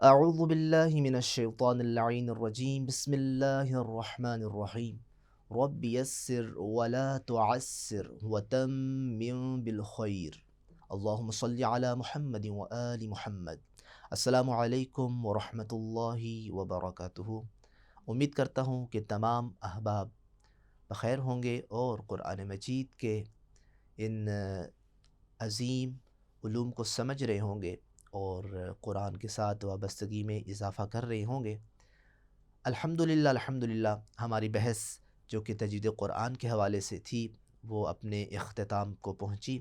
اعوذ باللہ من الشیطان اللعین الرجیم بسم اللہ الرحمن الرحیم رب یسر ولا تعسر وتمم بالخیر اللہم صلی علی محمد وآل محمد۔ السلام علیکم ورحمۃ اللہ وبرکاتہ۔ امید کرتا ہوں کہ تمام احباب بخیر ہوں گے اور قرآن مجید کے ان عظیم علوم کو سمجھ رہے ہوں گے اور قرآن کے ساتھ وابستگی میں اضافہ کر رہے ہوں گے۔ الحمدللہ ہماری بحث جو کہ تجوید قرآن کے حوالے سے تھی وہ اپنے اختتام کو پہنچی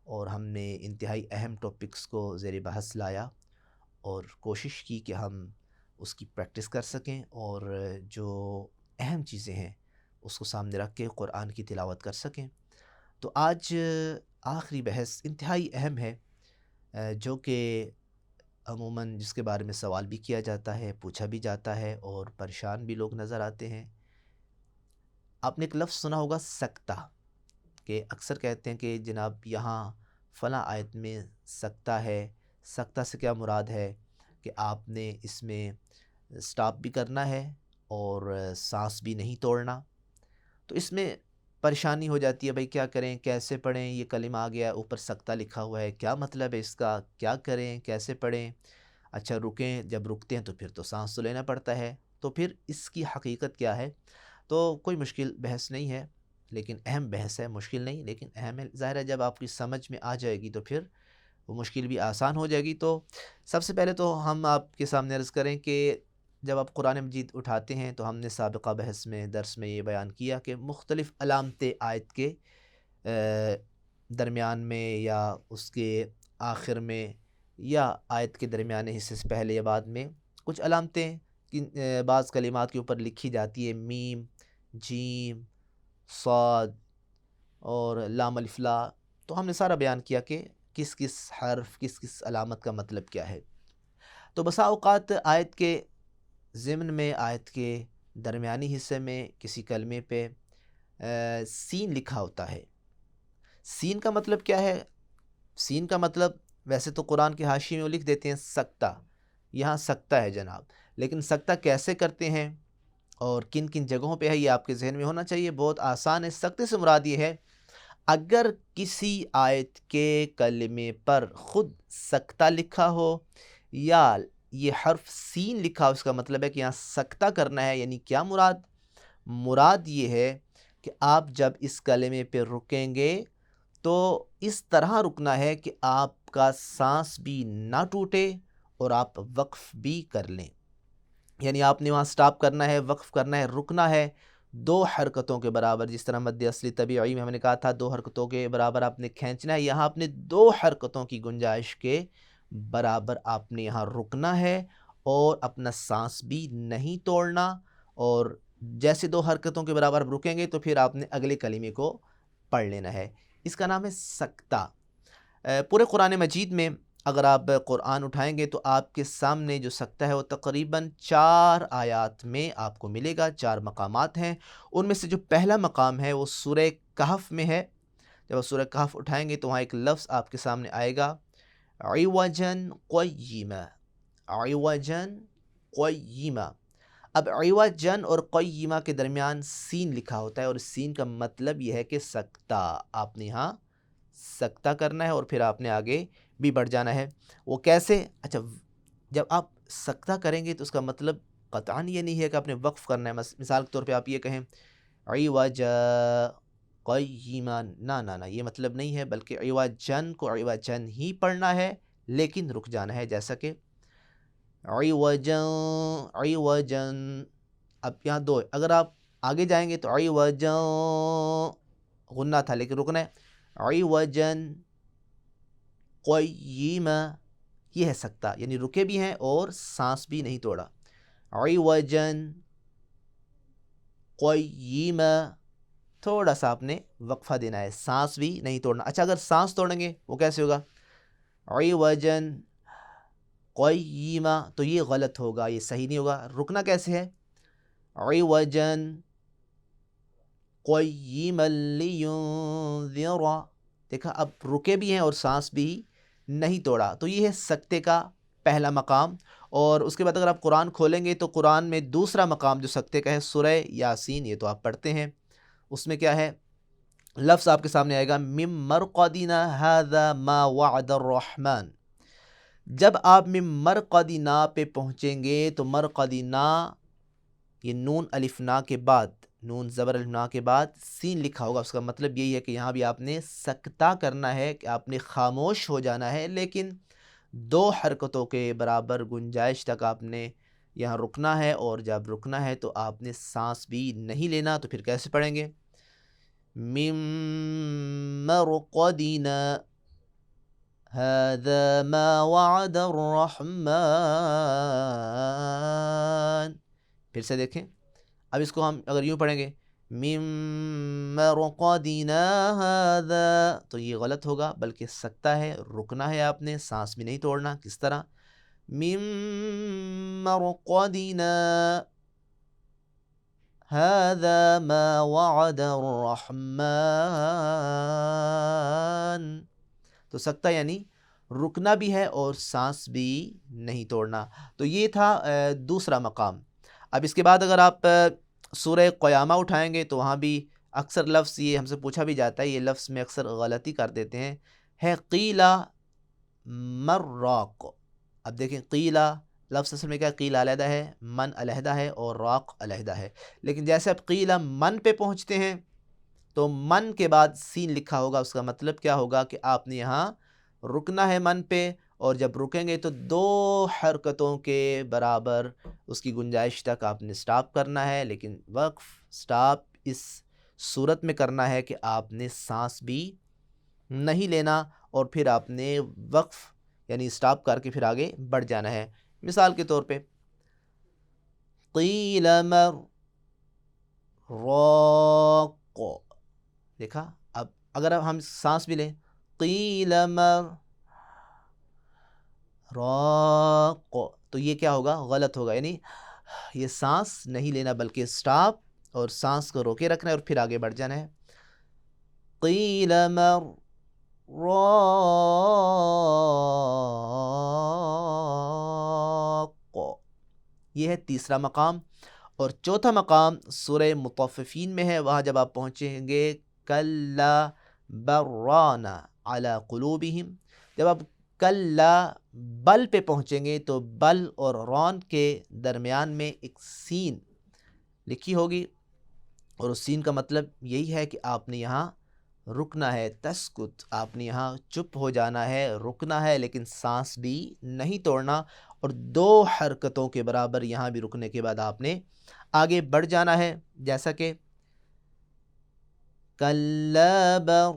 اور ہم نے انتہائی اہم ٹاپکس کو زیر بحث لایا اور کوشش کی کہ ہم اس کی پریکٹس کر سکیں اور جو اہم چیزیں ہیں اس کو سامنے رکھ کے قرآن کی تلاوت کر سکیں۔ تو آج آخری بحث انتہائی اہم ہے، جو کہ عموماً جس کے بارے میں سوال بھی کیا جاتا ہے، پوچھا بھی جاتا ہے اور پریشان بھی لوگ نظر آتے ہیں۔ آپ نے ایک لفظ سنا ہوگا سکتہ، کہ اکثر کہتے ہیں کہ جناب یہاں فلاں آیت میں سکتہ ہے۔ سکتہ سے کیا مراد ہے کہ آپ نے اس میں سٹاپ بھی کرنا ہے اور سانس بھی نہیں توڑنا۔ تو اس میں پریشانی ہو جاتی ہے، بھئی کیا کریں، کیسے پڑھیں، یہ کلمہ آ گیا اوپر سکتہ لکھا ہوا ہے، کیا مطلب ہے اس کا، کیا کریں، کیسے پڑھیں۔ اچھا رکیں، جب رکتے ہیں تو پھر تو سانس تو لینا پڑتا ہے، تو پھر اس کی حقیقت کیا ہے؟ تو کوئی مشکل بحث نہیں ہے، لیکن اہم بحث ہے، مشکل نہیں لیکن اہم ہے۔ ظاہر ہے جب آپ کی سمجھ میں آ جائے گی تو پھر وہ مشکل بھی آسان ہو جائے گی۔ تو سب سے پہلے تو ہم آپ کے سامنے عرض کریں کہ جب آپ قرآن مجید اٹھاتے ہیں تو ہم نے سابقہ بحث میں درس میں یہ بیان کیا کہ مختلف علامتیں آیت کے درمیان میں یا اس کے آخر میں یا آیت کے درمیانے حصے سے پہلے یا بعد میں کچھ علامتیں بعض کلمات کے اوپر لکھی جاتی ہے، میم، جیم، صاد اور لام الف لا۔ تو ہم نے سارا بیان کیا کہ کس کس حرف، کس کس علامت کا مطلب کیا ہے۔ تو بسا اوقات آیت کے ضمن میں، آیت کے درمیانی حصے میں کسی کلمے پہ سین لکھا ہوتا ہے۔ سین کا مطلب کیا ہے؟ سین کا مطلب ویسے تو قرآن کے حاشیے میں وہ لکھ دیتے ہیں سکتہ، یہاں سکتہ ہے جناب، لیکن سکتہ کیسے کرتے ہیں اور کن کن جگہوں پہ ہے یہ آپ کے ذہن میں ہونا چاہیے۔ بہت آسان ہے۔ سکتے سے مراد یہ ہے اگر کسی آیت کے کلمے پر خود سکتہ لکھا ہو یا یہ حرف سین لکھا ہو، اس کا مطلب ہے کہ یہاں سکتہ کرنا ہے۔ یعنی کیا مراد؟ مراد یہ ہے کہ آپ جب اس کلمے پہ رکیں گے تو اس طرح رکنا ہے کہ آپ کا سانس بھی نہ ٹوٹے اور آپ وقف بھی کر لیں۔ یعنی آپ نے وہاں سٹاپ کرنا ہے، وقف کرنا ہے، رکنا ہے 2 حرکتوں کے برابر۔ جس طرح مد اصلی طبیعی میں ہم نے کہا تھا 2 حرکتوں کے برابر آپ نے کھینچنا ہے، یہاں آپ نے 2 حرکتوں کی گنجائش کے برابر آپ نے یہاں رکنا ہے اور اپنا سانس بھی نہیں توڑنا۔ اور جیسے 2 حرکتوں کے برابر رکیں گے تو پھر آپ نے اگلے کلمے کو پڑھ لینا ہے۔ اس کا نام ہے سکتہ۔ پورے قرآن مجید میں اگر آپ قرآن اٹھائیں گے تو آپ کے سامنے جو سکتہ ہے وہ تقریباً 4 آیات میں آپ کو ملے گا، 4 مقامات ہیں۔ ان میں سے جو پہلا مقام ہے وہ سورہ کہف میں ہے۔ جب آپ سورہ کہف اٹھائیں گے تو وہاں ایک لفظ آپ کے سامنے آئے گا، عوجاً قیما، عوجاً قیما۔ اب عوجاً اور قیما کے درمیان سین لکھا ہوتا ہے اور سین کا مطلب یہ ہے کہ سکتہ، آپ نے یہاں سکتہ کرنا ہے اور پھر آپ نے آگے بھی بڑھ جانا ہے۔ وہ کیسے؟ اچھا جب آپ سکتہ کریں گے تو اس کا مطلب قطعاً یہ نہیں ہے کہ آپ نے وقف کرنا ہے۔ مثال کے طور پہ آپ یہ کہیں عوجا قیما، نہ یہ مطلب نہیں ہے، بلکہ عوجاً کو عوجاً ہی پڑھنا ہے لیکن رک جانا ہے، جیسا کہ عوجاً عوجاً۔ اب یہاں 2، اگر آپ آگے جائیں گے تو عوجاً غنہ تھا لیکن رکنا ہے، عوجاً قیما، یہ ہے سکتہ، یعنی رکے بھی ہیں اور سانس بھی نہیں توڑا۔ عوجاً قیما، تھوڑا سا آپ نے وقفہ دینا ہے، سانس بھی نہیں توڑنا۔ اچھا اگر سانس توڑیں گے وہ کیسے ہوگا؟ عوجاً قیما، تو یہ غلط ہوگا، یہ صحیح نہیں ہوگا۔ رکنا کیسے ہے؟ عوجاً قیما لینذر، دیکھا اب رکے بھی ہیں اور سانس بھی نہیں توڑا۔ تو یہ ہے سکتے کا پہلا مقام اور اس کے بعد اگر آپ قرآن کھولیں گے تو قرآن میں دوسرا مقام جو سکتے کا ہے سورہ یاسین، یہ تو آپ پڑھتے ہیں، اس میں کیا ہے لفظ آپ کے سامنے آئے گا مم مرقدنا ھذا ما وعد الرحمن۔ جب آپ مم مرقدنا پہ پہنچیں گے تو مرقدنا یہ نون الف نا کے بعد، نون زبر الف نا کے بعد سین لکھا ہوگا، اس کا مطلب یہی ہے کہ یہاں بھی آپ نے سکتہ کرنا ہے، کہ آپ نے خاموش ہو جانا ہے، لیکن 2 حرکتوں کے برابر گنجائش تک آپ نے یہاں رکنا ہے، اور جب رکنا ہے تو آپ نے سانس بھی نہیں لینا۔ تو پھر کیسے پڑھیں گے؟ مم مرقدنا هذا ما وعد الرحمن۔ پھر سے دیکھیں، اب اس کو ہم اگر یوں پڑھیں گے مم مرقدنا هذا تو یہ غلط ہوگا، بلکہ سکتا ہے، رکنا ہے آپ نے، سانس بھی نہیں توڑنا۔ کس طرح؟ مم مرقدنا هذا ما وعد الرحمن، تو سکتا یعنی رکنا بھی ہے اور سانس بھی نہیں توڑنا۔ تو یہ تھا دوسرا مقام۔ اب اس کے بعد اگر آپ سورہ قیامہ اٹھائیں گے تو وہاں بھی اکثر لفظ یہ ہم سے پوچھا بھی جاتا ہے، یہ لفظ میں اکثر غلطی کر دیتے ہیں، ہے قیلا مراق۔ اب دیکھیں قیلا لفظ اصل میں کیا، قیلا علیحدہ ہے، من علیحدہ ہے، اور راق علیحدہ ہے، لیکن جیسے آپ قیلا من پہ پہنچتے ہیں تو من کے بعد سین لکھا ہوگا، اس کا مطلب کیا ہوگا کہ آپ نے یہاں رکنا ہے من پہ، اور جب رکیں گے تو 2 حرکتوں کے برابر اس کی گنجائش تک آپ نے سٹاپ کرنا ہے، لیکن وقف سٹاپ اس صورت میں کرنا ہے کہ آپ نے سانس بھی نہیں لینا، اور پھر آپ نے وقف یعنی سٹاپ کر کے پھر آگے بڑھ جانا ہے۔ مثال کے طور پہ قیل مراق، دیکھا؟ اب اگر ہم سانس بھی لیں قیل مراق تو یہ کیا ہوگا؟ غلط ہوگا، یعنی یہ سانس نہیں لینا بلکہ سٹاپ اور سانس کو روکے رکھنا ہے اور پھر آگے بڑھ جانا ہے۔ قیل مراق، یہ ہے تیسرا مقام۔ اور چوتھا مقام سورہ مطففین میں ہے، وہاں جب آپ پہنچیں گے کلا برانا علی قلوبہم، جب آپ کلا بل پہ پہنچیں گے تو بل اور رون کے درمیان میں ایک سین لکھی ہوگی، اور اس سین کا مطلب یہی ہے کہ آپ نے یہاں رکنا ہے، تسکت، آپ نے یہاں چپ ہو جانا ہے، رکنا ہے، لیکن سانس بھی نہیں توڑنا، اور 2 حرکتوں کے برابر یہاں بھی رکنے کے بعد آپ نے آگے بڑھ جانا ہے، جیسا کہ کلا بران،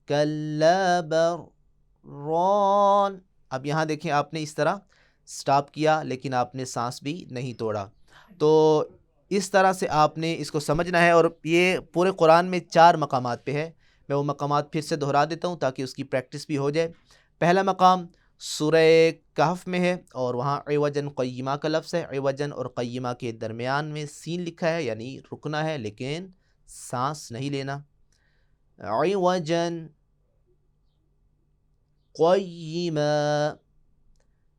کلا بران۔ اب یہاں دیکھیں آپ نے اس طرح سٹاپ کیا لیکن آپ نے سانس بھی نہیں توڑا۔ تو اس طرح سے آپ نے اس کو سمجھنا ہے، اور یہ پورے قرآن میں 4 مقامات پہ ہے۔ میں وہ مقامات پھر سے دہرا دیتا ہوں تاکہ اس کی پریکٹس بھی ہو جائے۔ پہلا مقام سورہ کہف میں ہے، اور وہاں عوجن قیمہ کا لفظ ہے، عوجن اور قیمہ کے درمیان میں سین لکھا ہے، یعنی رکنا ہے لیکن سانس نہیں لینا۔ عوجن قیمہ،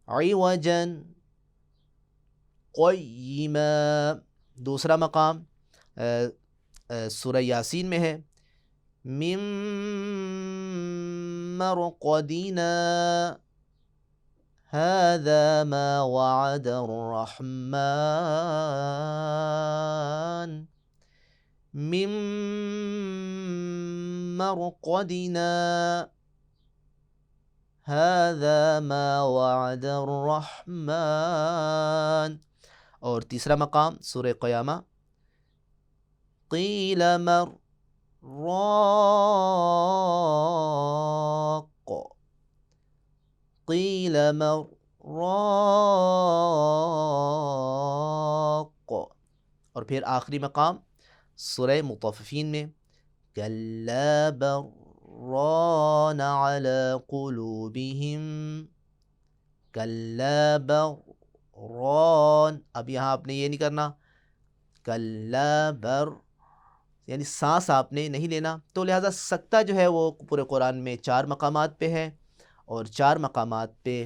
عوجن قیمہ۔ دوسرا مقام سورہ یاسین میں ہے، مم مرقدنا هذا ما وعد الرحمن، مم مرقدنا هذا ما وعد الرحمن۔ اور تیسرا مقام سورہ قیامہ، قیل مراق، قیل مراق۔ اور پھر آخری مقام سورہ مطففین میں، کلا بران علی قلوبہم، کلا بران۔ اب یہاں آپ نے یہ نہیں کرنا کلا بر، یعنی سانس آپ نے نہیں لینا، تو لہٰذا سکتہ جو ہے وہ پورے قرآن میں 4 مقامات پہ ہے، اور 4 مقامات پہ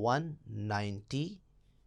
190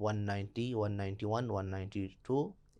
190, 191, 192,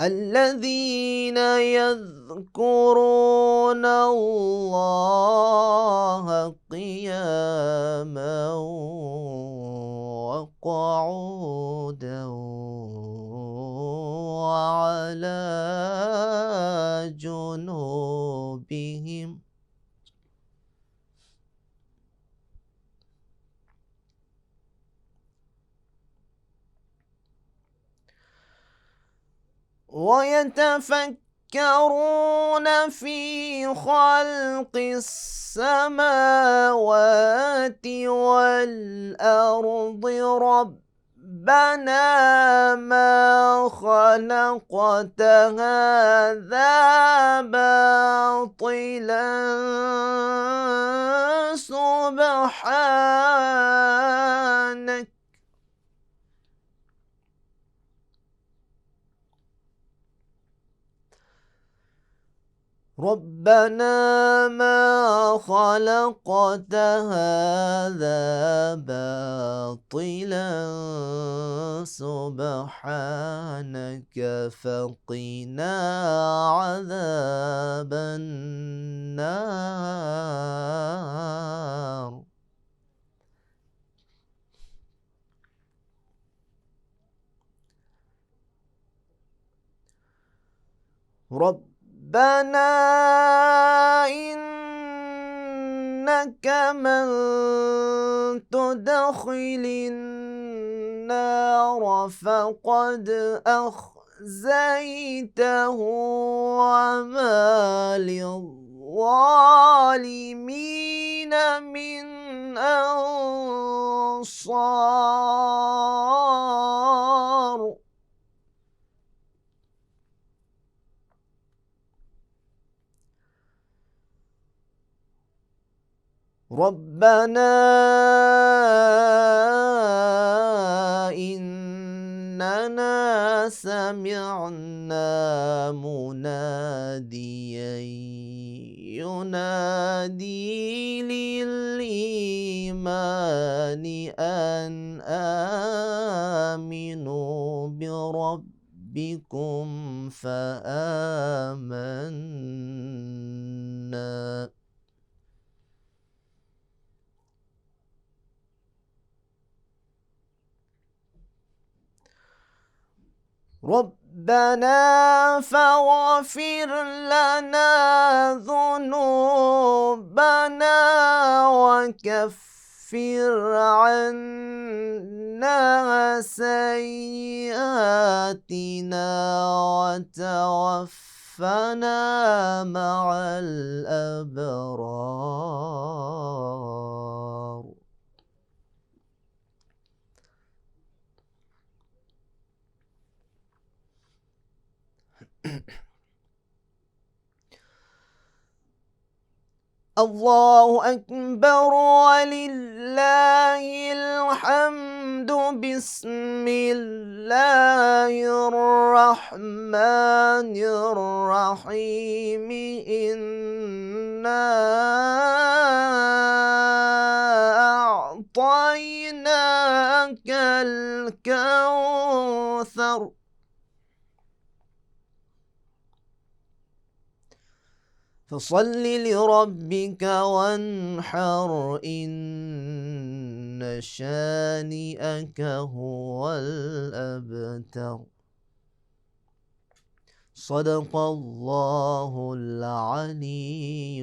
الذين يذكرون الله قياما وقعودا وعلى جنوبهم ويتفكرون في خلق السماوات والأرض ربنا ما خلقت هذا باطلا سبحانك ربنا ما خلقت هذا باطلا سبحانك فقنا عذاب النار. ربنا إنك من تدخل النار فقد أخزيته وما للظالمين من أنصار. ربنا إننا سمعنا مناديا ينادي للإيمان أن آمنوا بربكم فآمنا. ربنا فاغفر لنا ذنوبنا وكفر عنا سيئاتنا وتوفنا مع الأبرار. الله أكبر ولله الحمد. بسم الله الرحمن الرحيم. إنا أعطيناك الكوثر فصل لربك وانحر إن شانئك هو الأبتر. صدق الله العلي